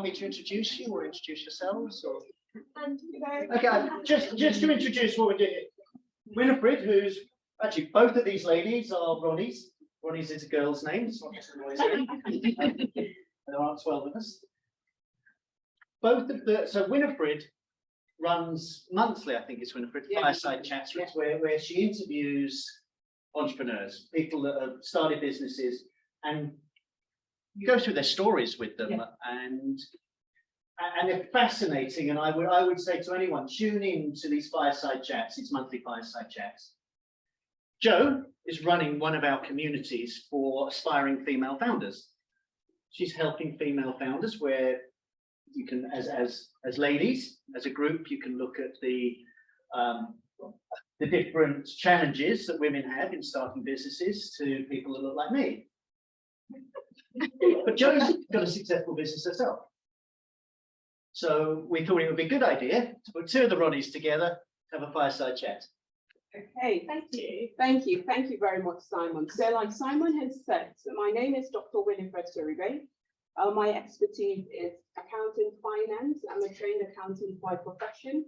want me to introduce you or introduce yourselves? Or? Okay, just to introduce what we're doing. Winifred, who's actually both of these ladies are Ronnie's. Ronnie's is a girl's name, it's not just a boy's name. There aren't 12 of us. So Winifred runs monthly, I think it's Winifred, Fireside Chats, where she interviews entrepreneurs, people that have started businesses, and go through their stories with them, and they're fascinating. And I would say to anyone, tune in to these Fireside Chats, these monthly Fireside Chats. Jo is running one of our communities for aspiring female founders. She's helping female founders where you can, as ladies, as a group, you can look at the different challenges that women have in starting businesses to people that look like me. But Jo's got a successful business herself. So we thought it would be a good idea to put two of the Ronnies together to have a fireside chat. Okay, thank you. Thank you very much, Simon. So like Simon has said, so my name is Dr. Winifred Soribe. My expertise is accounting, finance. I'm a trained accountant by profession.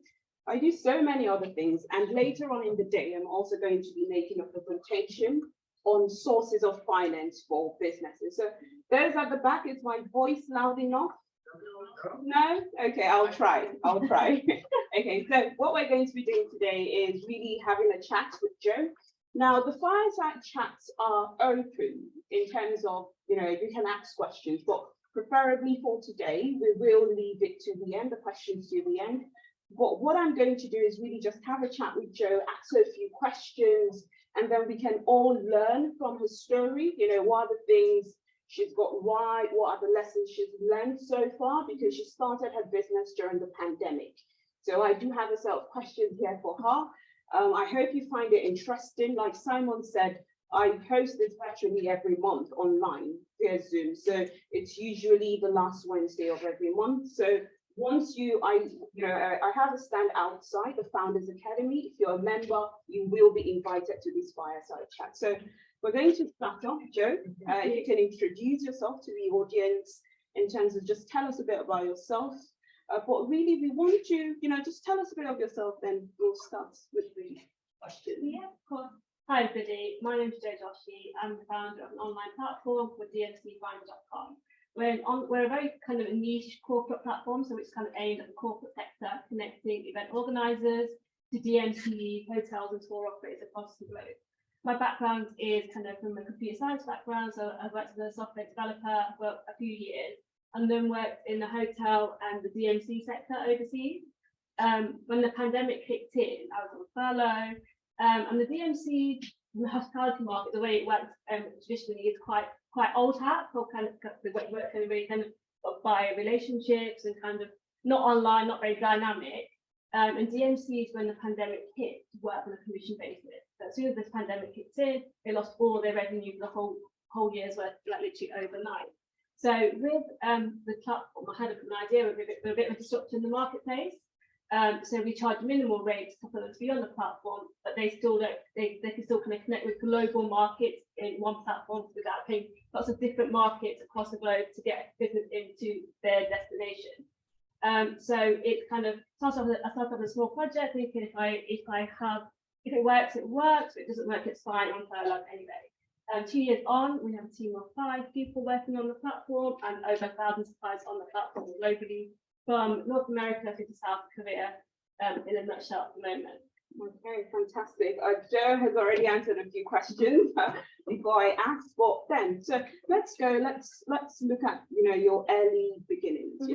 I do so many other things, and later on in the day, I'm also going to be making a presentation on sources of finance for businesses. So those at the back, is my voice loud enough? No? Okay, I'll try. Okay, so what we're going to be doing today is really having a chat with Jo. Now, the fireside chats are open in terms of, you can ask questions, but preferably for today, we will leave it to the end, the questions to the end. But what I'm going to do is really just have a chat with Jo, ask her a few questions, and then we can all learn from her story, what are the things she's got right, what are the lessons she's learned so far, because she started her business during the pandemic. So I do have a set of questions here for her. I hope you find it interesting. Like Simon said, I host this virtually every month online via Zoom. So it's usually the last Wednesday of every month. So once I have a stand outside the Founders Academy. If you're a member, you will be invited to this fireside chat. So we're going to start off, Jo. You can introduce yourself to the audience in terms of just tell us a bit about yourself. But really, we want you, just tell us a bit of yourself, then we'll start with the question. Yeah, of course. Hi, everybody. My name is Jo Joshi. I'm the founder of an online platform with dmcfinder.com. We're a very kind of a niche corporate platform, so it's kind of aimed at the corporate sector, connecting event organisers to DMC, hotels and tour operators across the globe. My background is kind of from a computer science background, so I've worked as a software developer for a few years, and then worked in the hotel and the DMC sector overseas. When the pandemic kicked in, I was on furlough, and the DMC, the hospitality market, the way it works traditionally is quite old hat, or kind of the way it works kind of really kind of by relationships and kind of not online, not very dynamic. And DMCs, when the pandemic hit, work on a commission basis. So as soon as this pandemic kicked in, they lost all their revenue for the whole year's worth, like literally overnight. So with the platform, I had an idea of a bit of a disruption in the marketplace. So we charge minimal rates for them to be on the platform, but they still don't. They can still kind of connect with global markets in one platform without paying lots of different markets across the globe to get business into their destination. So it's kind of I start off a small project, thinking if it works, it works. If it doesn't work, it's fine. I'm furloughed anyway. 2 years on, we have a team of 5 people working on the platform and over 1,000 suppliers on the platform globally, from North America to South Korea, in a nutshell at the moment. Okay, fantastic. Jo has already answered a few questions before I ask, but then, so let's look at, your early beginnings,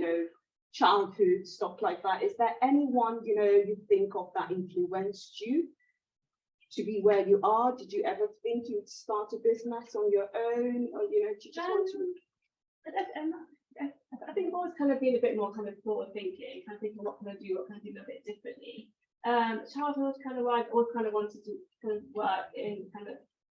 childhood, stuff like that. Is there anyone, you think of that influenced you to be where you are? Did you ever think you'd start a business on your own, or, do you just want to? I think I've always kind of been a bit more kind of forward thinking, kind of thinking what can I do a bit differently. Childhood kind of I always kind of wanted to kind of work in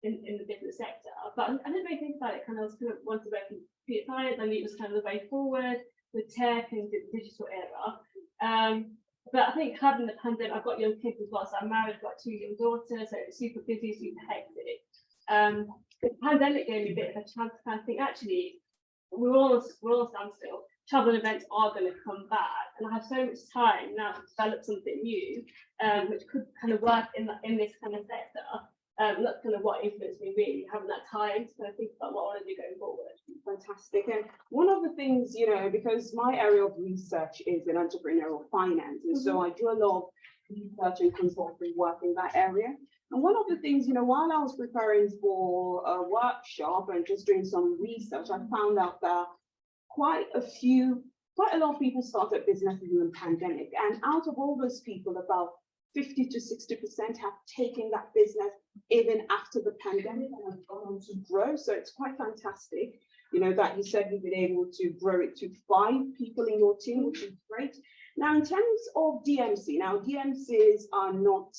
the business sector, but I didn't really think about it. I was kind of wanted to work in computer science. I knew it was kind of the way forward with tech and the digital era. But I think having the pandemic, I've got young kids as well, so I'm married, got 2 young daughters, so it's super busy, super hectic. The pandemic gave me a bit of a chance to kind of think, actually, we're all standstill. travel events are going to come back, and I have so much time now to develop something new, which could kind of work in this kind of sector. That's kind of what influenced me, really, having that time to kind of think about what I want to do going forward. Fantastic. And one of the things, you know, because my area of research is in entrepreneurial finance, and so I do a lot of research and consulting work in that area. And one of the things, you know, while I was preparing for a workshop and just doing some research, I found out that quite a lot of people started businesses in the pandemic. And out of all those people, about 50 to 60% have taken that business even after the pandemic and have gone on to grow. So it's quite fantastic, you know, that you said you've been able to grow it to 5 people in your team, which is great. Now, in terms of DMC, now DMCs are not,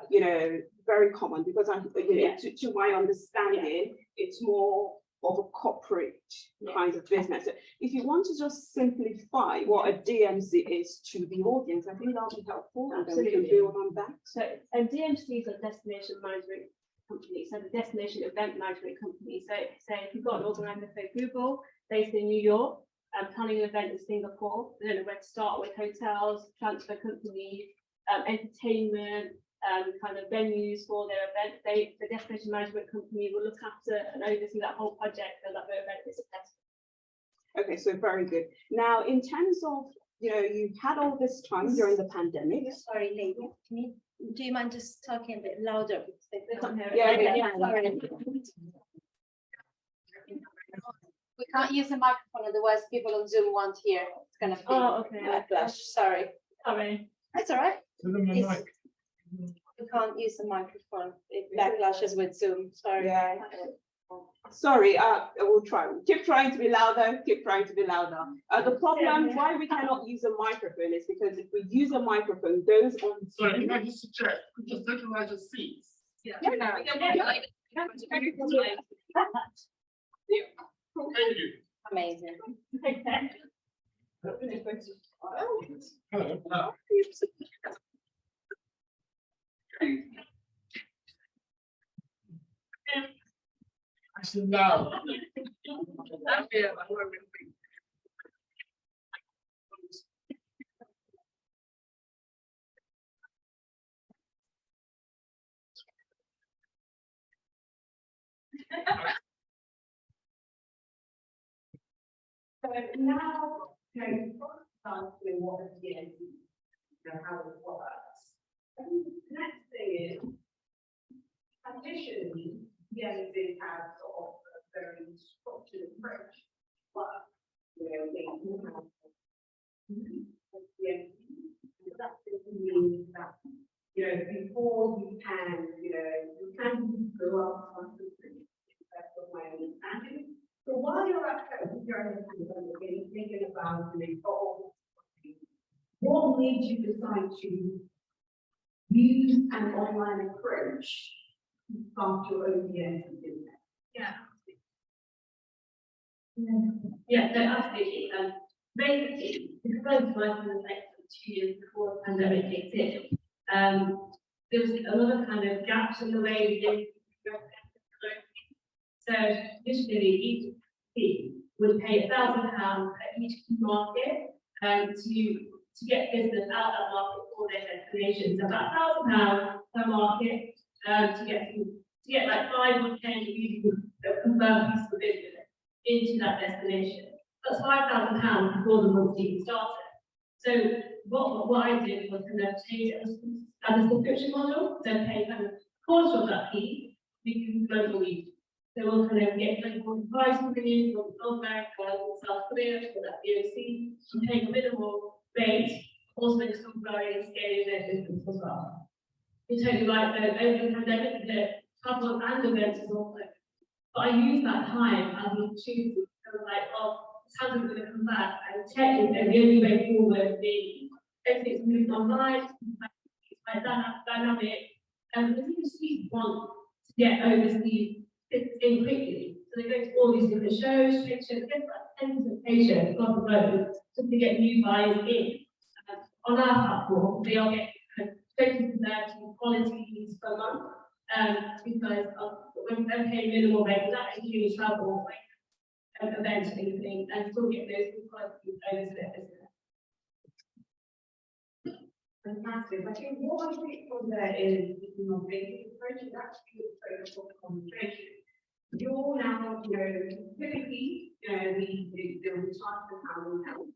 you know, very common because to my understanding, it's more of a corporate kind of business. So if you want to just simplify what a DMC is to the audience, I think that'll be helpful. Absolutely. And then we can build on that. So DMCs are destination management companies, so the destination event management company. So if you've got an organizer for Google based in New York, planning an event in Singapore, they don't know where to start with hotels, transfer companies, entertainment, kind of venues for their event. The destination management company will look after and oversee that whole project and that their event is successful. Okay, so very good. Now, in terms of, you know, you've had all this time during the pandemic. Sorry, lady. Do you mind just talking a bit louder? They can't hear it. Yeah. Sorry. We can't use the microphone, otherwise people on Zoom won't hear. It's gonna be okay. backlash. Sorry. Sorry. That's all right. We can't use the microphone. It backlashes with Zoom. Sorry. Yeah. Sorry, I will try. Keep trying to be louder, keep trying to be louder. The problem why we cannot use a microphone is because if we use a microphone, those on Sorry, can I just suggest, we just centralize the seats? Yeah. Thank you. Amazing. Hello. Actually, no. So now, going to what a DMC is and how it works. And the next thing is, traditionally, DMCs have sort of a very structured approach, but you know, they do have DMC. That simply means that, you know, before you can go up something. That's what my understanding. So while you're at home, you're thinking about what made you decide to use an online approach to start your own DMC business? Yeah, no, absolutely. Basically, because I was working in the sector 2 years before the pandemic kicked in, there was a lot of kind of gaps in the way we did. So initially, each team would pay £1,000 at each market to get business out of that market for their destination. So about £1,000 per market to get like 5 or 10 using a confirmed piece of business into that destination. That's £5,000 before the month even started. So what I did was kind of change it as a subscription model. So pay kind of quarter of that fee because global lead. So we'll kind of get like price companies from North America, from South Korea, for that DOC, and paying a minimal rate, also still growing and scaling their business as well. You're totally right, so over the pandemic, the travel and events is also, but I use that time as an opportunity to kind of like, well, how is it going to come back? And tech is the only way forward, everything's moved online, it's quite dynamic, and the teams want to get overseas in quickly. So they go to all these different shows, trade shows, get like tens of patients across the globe just to get new buyers in. On our platform, they are getting straight to 30 qualities per month because when they pay minimal rate, that includes travel, events and everything, and still get those quality owners of their business. Fantastic. I think what I think from there is, you know, basic approach is actually the focus on concentration. You're now, you know, typically, you know, the retirement housing help.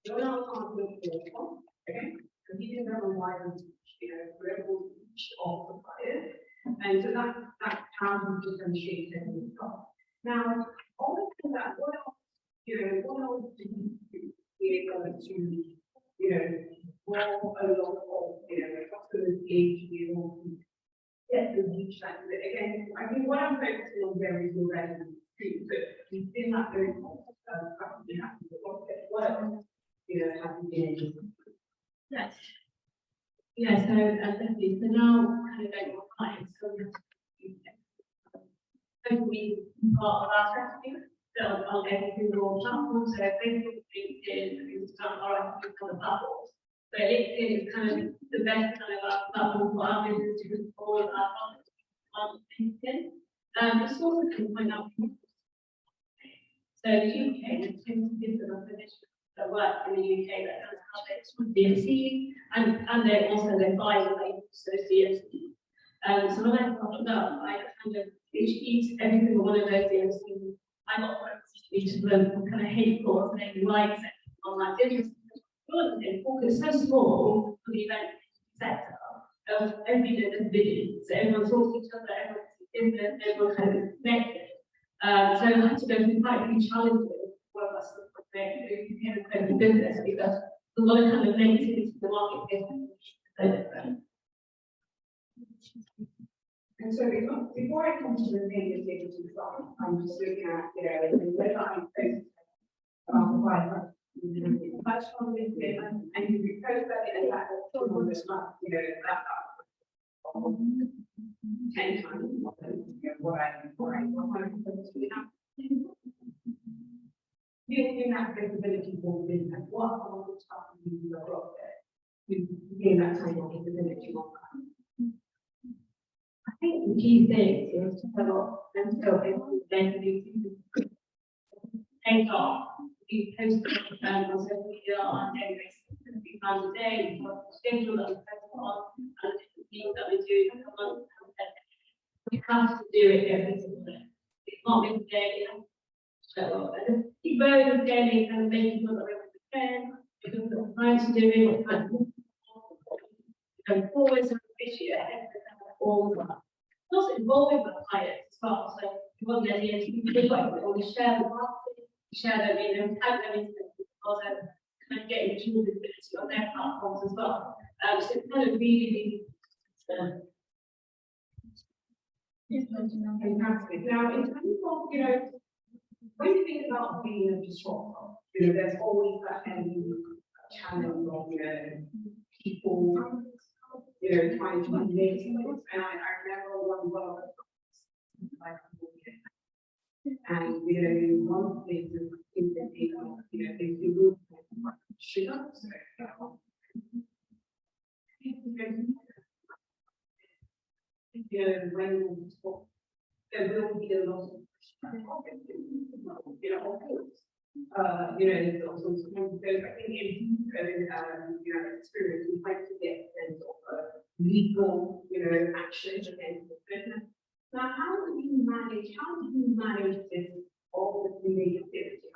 You're now targeting for, okay? Because you can go on wide, you know, global reach of suppliers. And so that's how you differentiate and stuff. Now, all of that, what else, you know, what else do you do? We're going to, you know, well, a lot of, you know, customers engage with or get the reach that again. I think what I'm focusing on there is your revenue too. So we've seen that very practically happen. What else, you know, have you been able to do? Yes. Yeah, so definitely, so now kind of going more clients, so we've got our strategy built on every single platform, so Facebook, LinkedIn, Instagram, or I think on the platforms. So LinkedIn is kind of the best kind of platform for our business to put all of our products on LinkedIn. It's also can point out. So the UK tends to give them a position that work in the UK that does have this with DMC, and they also they buy the labels, so DMC. So when I got that, I kind of each every single one of those DMC, I got each of them kind of hateful and they like on that business. It's so small for the event sector of every day there's video, so everyone talks to each other, everyone kind of connected. So I had to go through quite a few challenges for us to became a kind of business because there's a lot of kind of negativity to the market. And so before I come to the negative side, I'm just looking at, you know, whether I'm posting quite much on LinkedIn and you post that in that on this month, you know, that 10 times more than what I building that visibility for business, what are the stuff you have got there to gain that kind of visibility on that? I think the key thing is to develop and so then take off. We post on social media on a daily basis, 50 times a day. We have a schedule that we post on and different things that we do every month. We have to do it every single day. It's not every day. So keep going daily and making sure that we're prepared because we're trying to do it. We're trying to go forward so this year all the time. Also involving the clients as well. So we want the idea to be or we share the marketing, share them in, tag them into also kind of getting the visibility on their platforms as well. So it's kind of really fantastic. Now, in terms of, you know, when you think about being a disruptor, you know, there's always that challenge of, you know, people, you know, trying to make things. And I remember one of the and, you know, one of the things is that people, you know, they do sugar. So, you know, when there will be a lot of you know, there's also some I think in you know, experience, we like to get sense of legal, you know, action against the business. Now, how do you manage this all the negativity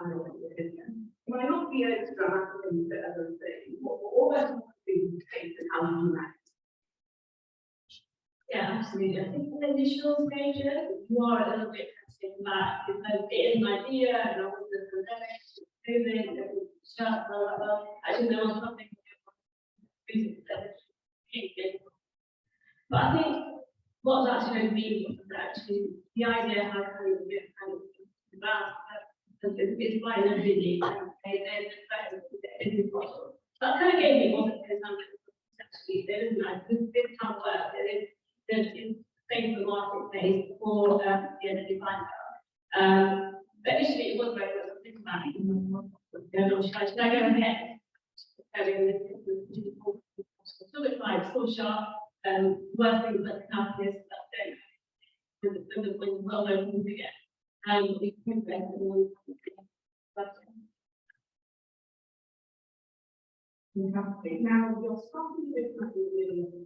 kind of the business? It might not be as dramatic as the other thing, but all that things take and how do you manage? Yeah, absolutely. I think in the initial stages, you are a little bit testing back because it is an idea and all the pandemic, COVID, shut, blah, blah, blah. Actually, there was something but I think what's actually going to be actually the idea how to kind of about it's quite an ability and it's possible. That kind of gave me more actually there isn't like this can't work. There's things in the marketplace for the energy finder. But initially it was very much a think about it. Should I go ahead? Still bit fine, still sharp, worth things like the campus, when the well known things again. We can print everyone. Fantastic. Now, you're starting with the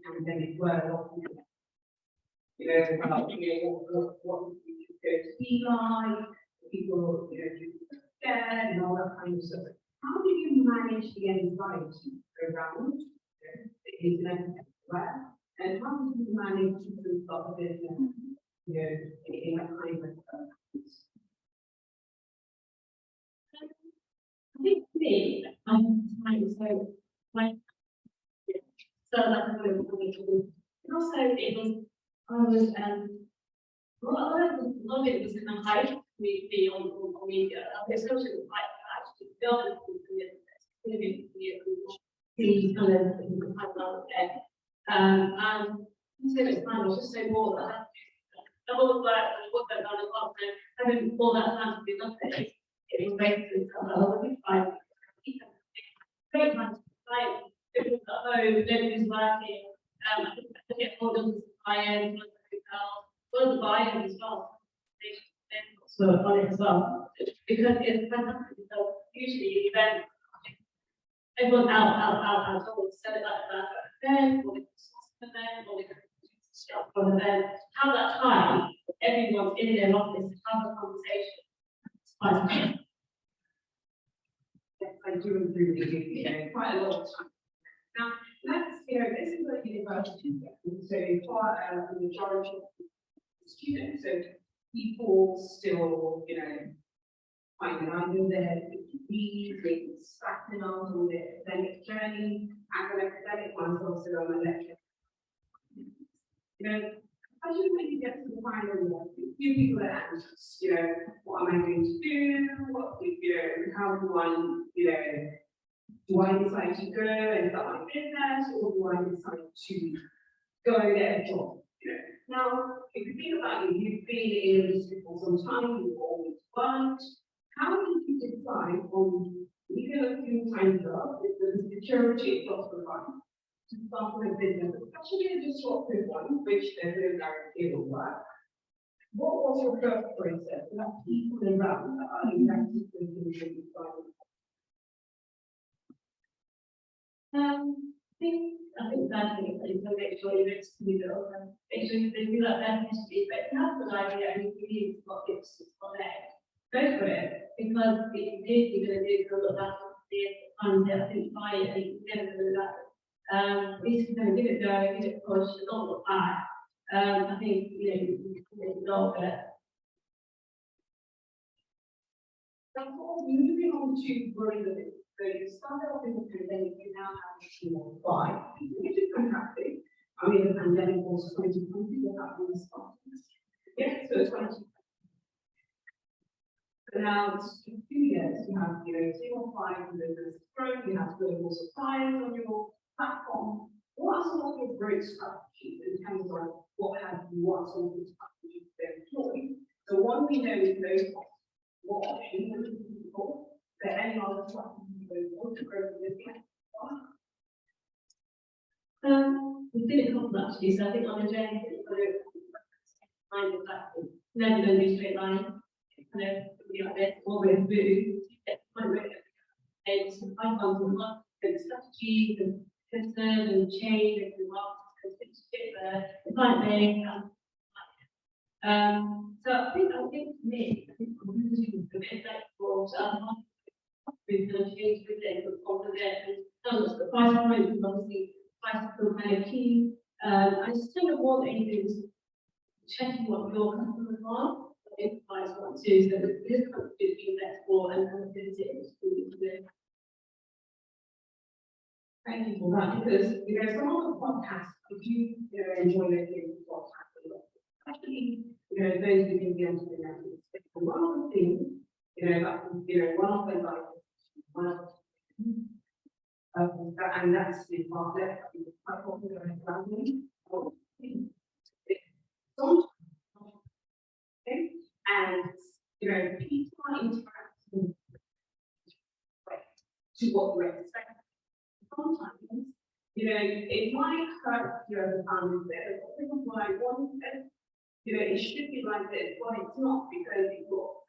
pandemic where you know, about, what it's going to be like, people, scared and all that kind of stuff. How do you manage the anxiety around the internet everywhere? And how do you manage to start a business, in that kind of I think for me, I'm trying so like so like and also it was I was well, a lot of it was kind of hype me on media, especially with like actually building the kind of there. And so it's fine, I was just so bored that I had to do all the work and what they've done as well. So having all that time to do nothing, it was basically fine. Great time to play. It was at home, nobody's working. I think get hold of the buy-in, the buy-in as well. So on it as well, because it's fantastic. So usually events, everyone's out, set it like that. Then, or they can or they can stuff on the event. Have that time, everyone's in their office to have a conversation. It's quite nice. Yes, I do agree with you, quite a lot of time. Now, let's, this is a university, so quite a majority of students, so people still, finding either their degrees, they starting out on their academic journey, as an academic one's also on the lecture. As you get to the final year, few people are anxious, what am I going to do? What, how do I, do I decide to go and start my business, or do I decide to go and get a job? Now, if you think about it, you've been in the industry for some time, you've always worked. How did you decide on even a full-time job with the security it does provide to start a business, especially a disruptive one, which there's no guarantee will work? What was your first process? There are people around that are exactly thinking I think that thing is to make sure you execute it and make sure they do that their history, but you have an idea and you believe what it's on there. Go for it, because if you're going to do a lot of and I think buy it and you never do that. We just kind of give it a go, give it a push, don't look back. I think, you can go for it. Moving on to growing the business. So you started off in the pandemic, you now have a team of 5, which is fantastic. I mean, the pandemic was 2020, what happened in start? Yeah, so 20. So now, it's 2 years, you have, a team of 5, the business growth, you have global suppliers on your platform. What are some of your growth strategies in terms of what some of the strategies they're employing? So one we know is low cost. What options are we looking for? Are there any other strategies to grow the business? We did a couple actually, so I think on the journey, we've got to find the platform. Never going to be straight line. Like this, or with food, and some good strategies and concern and change and it's quite big. So I think for me, I'm using a bit flexible, so we're going to change with it, but confident, and the price point is obviously price still kind of key. I just kind of want anything checking what your customers want. If price want to, so that this kind of being flexible and kind of visit it. Thank you for that, because some of the podcasts, if you enjoy listening to podcasts, especially those who can be entrepreneurs, one of the things one of them like and that's the part that is quite popular in family. And people are interacting to what we're expecting. Sometimes, it might hurt you as a family there, but this is what I wanted. You know, it should be like this, but it's not, because you've got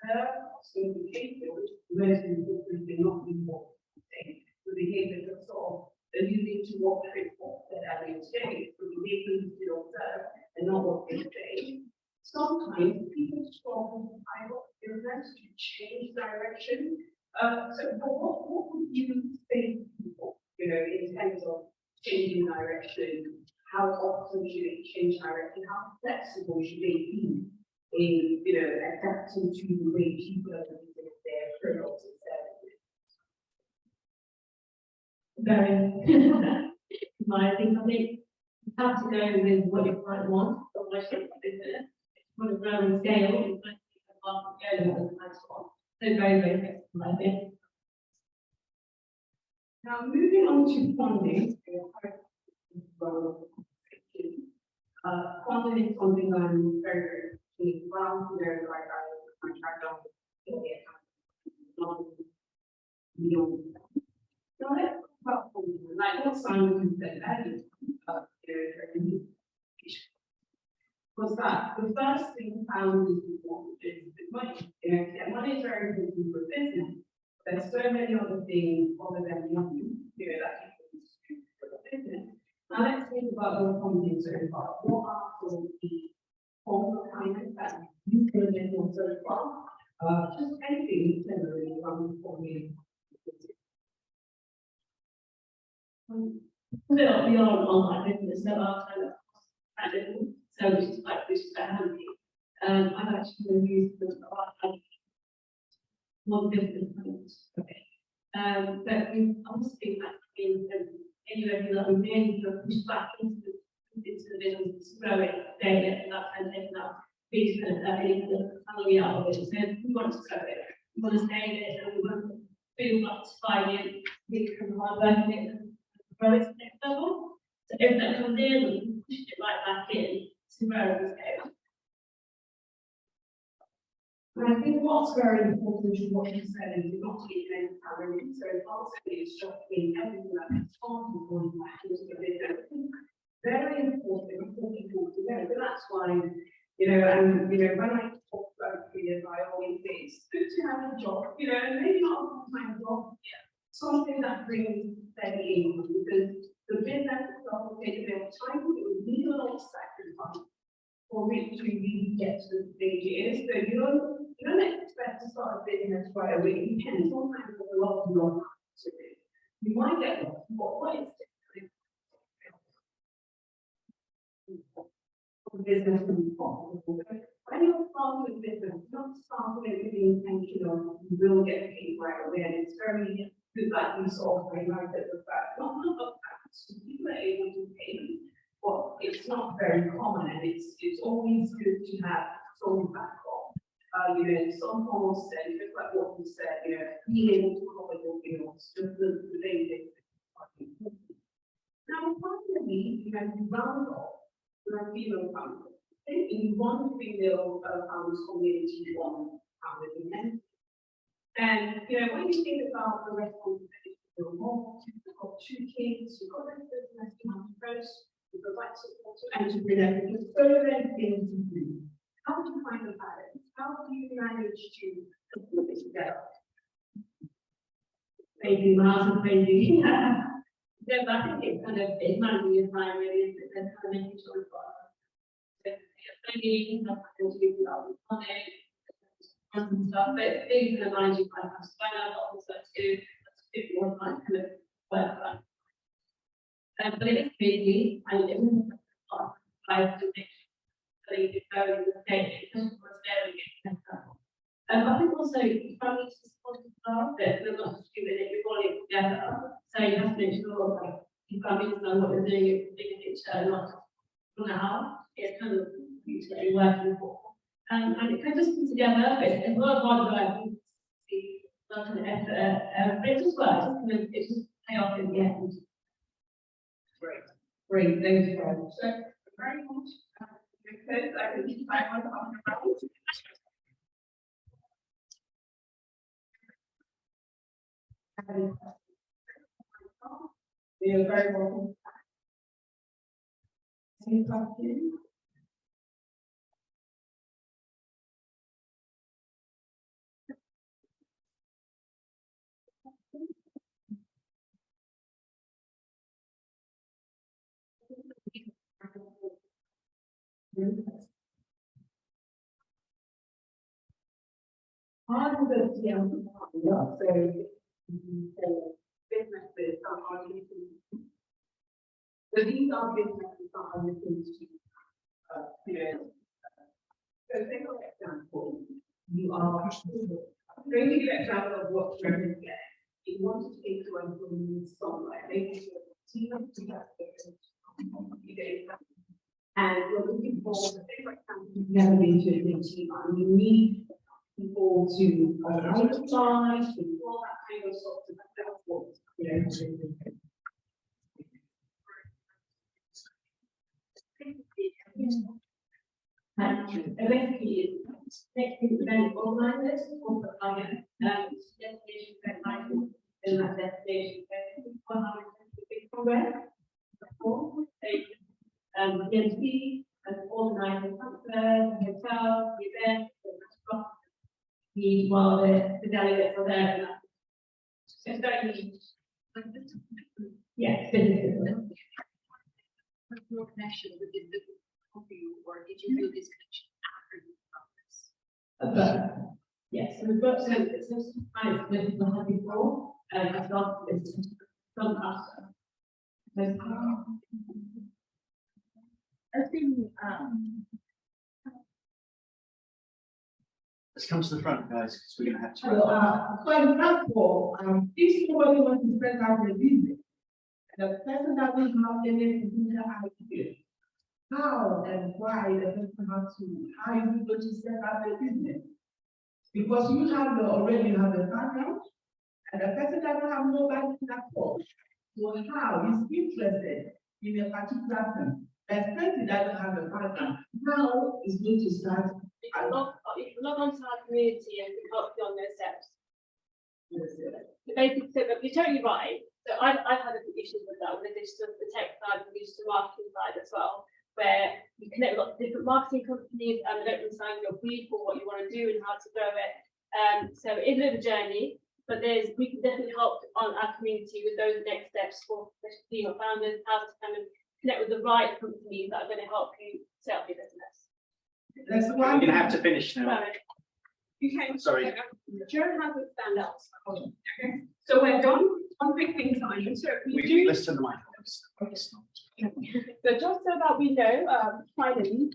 some behavior which most people do not be what they the behavior that sort of alluding to what Chris said earlier today, the behavior you observe and not what they say. Sometimes people struggle to find what illness to change direction. So what would you say to people, you know, in terms of changing direction? How often should they change direction? How flexible should they be in, you know, adapting to the way people are using their products and services? Very. I think you have to go with what your client wants, otherwise you're not business. On a growing scale, it's going to be a market going on as well. So very, very flexible, I think. Now, moving on to funding. Funding is something I'm very, very well, you know, like I tracked on now let's talk about funding, like what Simon said earlier, was that the first thing found is money. You know, yeah, money is very important for business. There's so many other things other than money, you know, that people use for the business. Now let's think about your funding so far. What are some of the forms of finance that you can get on so far? Just anything generally from funding. We are an online business, so our kind of so which is quite handy. I've actually used the one business plans. Okay. But we obviously in anywhere that we really push back into the business to grow it daily and that kind of taking that piece and any kind of salary out of it. So we want to grow it, we want to stay in it, and we want to feel satisfied in we can hard work it and grow it to the next level. So if that comes in, we can push it right back in to grow the scale. And I think what's very important is what you said is not to get any salary. So ultimately it's just being everything that is on going back into the business. Very important for people to know. But that's why, you know, and you know, when I talk about careers, I always say it's good to have a job, you know, and maybe not a full-time job, something that brings steady income, because the business itself will take a bit of time, it will need a lot of sacrifice for it to really get to the stage it is. So you don't expect to start a business right away. You can sometimes have a lot of long to do. You might get lost, but what is the business can be profitable? When you're starting a business, you're not starting it with the intention of you will get paid right away. And it's very good that you sort of highlighted the fact, not of that, people are able to pay, but it's not very common, and it's always good to have some backup. You know, some form of sense, just like what you said, you know, being able to cover your bills, just the basics. Now, finally, you know, you round off with a female family. In one female family's community, one family. And, you know, when you think about the responsibility of your mom, you've got 2 kids, you've got this business to have first, you've got that support to entrepreneur, because so many things to do. How do you find the balance? How do you manage to put this together? Maybe miles and crazy. Yeah, but I think it's kind of it's managing your time really, and kind of making sure it's got maybe not to do without money and stuff, but things that managing my time. So I know a lot of stuff too. That's 51 time kind of work that. But it is busy and it isn't I have to make sure that you go in the stage, it doesn't work very better. I think also family support as well, that we're not just doing everybody together. So you have to make sure like your family understand what you're doing in the bigger picture, not now. It's kind of mutually working for. And it can just come together, but it's a lot of hard work. A lot of effort, but it just works. It just pay off in the end. Great, thank you very much. So, very much. Because I think I want to talk about you're very welcome. Any questions? I'm going to be able to partner up, so for businesses that are looking. So these are businesses that are looking to, so take an example, you are, going to give an example of what you're going to get. You want to take to employees somewhere, maybe team up together. And you're looking for, for example, you've never been to a big team, and you need people to identify, to do all that kind of stuff, so that's what, Eventually, next event organizers for the client, destination event like in that destination, for how it's a big program. DNC and organizing concerts, hotels, events, restaurants. Need while the delegates are there. So it's very neat. Yeah, businesses. personal connection within the company, or did you feel this connection after you found this? Yes, so we've got some business clients that we've had before, as well as from after. I think, Let's come to the front, guys, because we're going to have to. For example, if somebody wants to set up a business, the person doesn't have any business idea. How and why the person has to, how you go to set up a business? Because you have already have a background, and the person doesn't have no background at all. So how is interested in a particular thing? The person doesn't have a background. How is going to start? If you log onto our community and we help you on those steps. Basically, so you're totally right. So I've had a few issues with that, with the digital, the tech side, and the digital marketing side as well, where you connect with lots of different marketing companies and they don't understand your brief or what you want to do and how to grow it. So it is a bit of a journey, but we can definitely help on our community with those next steps for female founders, how to kind of connect with the right companies that are going to help you set up your business. That's We're why going to have to finish now. Sorry. Okay. Sorry. Joe hasn't stand up. Okay. So we're done. One quick thing, Simon. So Let's turn the mic on. So just so that we know, finally,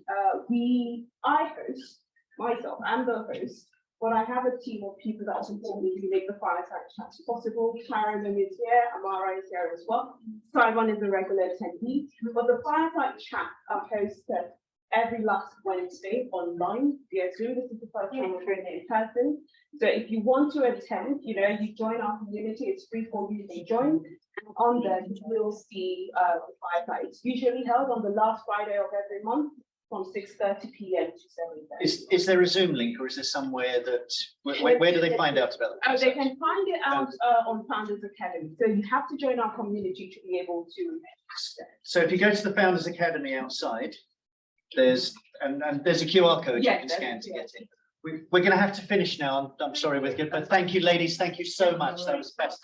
I host myself, I'm the host, but I have a team of people that support me to make the fireside chats possible. Karen is here, Amara is here as well. Simon is a regular attendee, but the fireside chat are hosted every last Wednesday online via Zoom. This is the first time we're doing it in person. So if you want to attend, you join our community, it's free for you to join. And on there, you will see the fireside. It's usually held on the last Friday of every month from 6:30 p.m. to 7:30. Is there a Zoom link, or is there somewhere that, where do they find out about it? They can find it out on Founders Academy. So you have to join our community to be able to. So if you go to the Founders Academy outside, there's a QR code you can scan to get in. We're going to have to finish now. I'm sorry, but thank you, ladies. Thank you so much. That was best.